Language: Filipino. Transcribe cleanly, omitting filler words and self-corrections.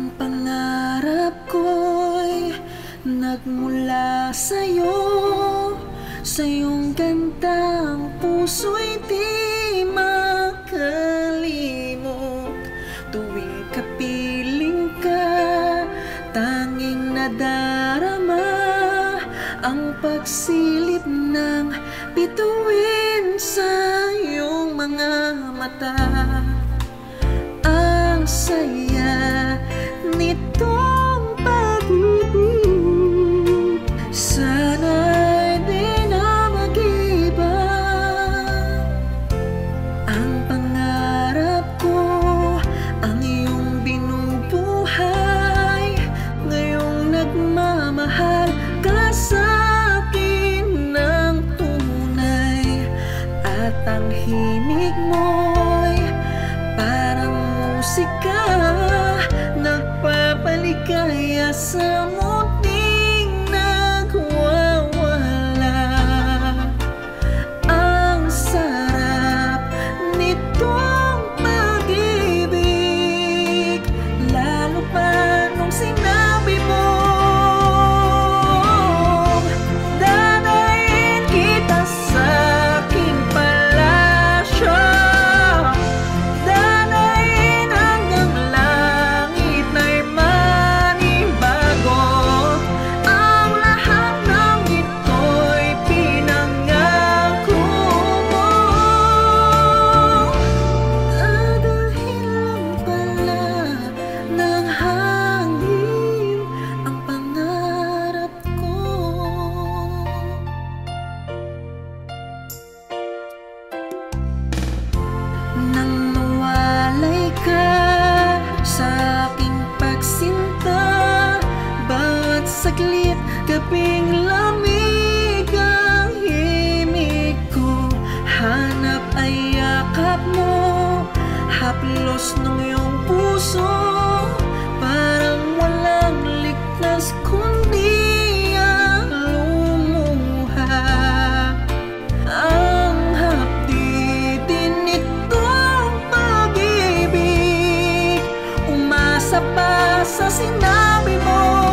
Ang pangarap ko'y nagmula sa'yo, sa iyong gandang puso'y di makalimot. Tuwing kapiling ka, tanging nadarama ang pagsilip ng bituin sa iyong mga mata. Ang saya nitong pag-ibig, sana'y di na mag-iba. Ang pangarap ko, ang iyong binubuhay, ngayong nagmamahal ka sa'kin ng tunay. At ang himig mo'y parang musika, nagpapaligaya sa munting nagwawala. Ang sarap nitong pag-ibig, lalo pa nung sinabi mo, dadayin kita sa aking palasyo, dadayin hanggang langit na'y manibago. Ang lahat ng ito'y pinangako mo, dadalhin lang pala ng hangin ang pangarap ko. Nang mawalay ka sa aking pagsinta, bawat saglit gabing lamig ang himig ko. Hanap ay yakap mo, haplos ng iyong puso, parang walang ligtas kundi ang lumuha. Ang hapdi din itong pag-ibig, umasa pa sa sinabi mo.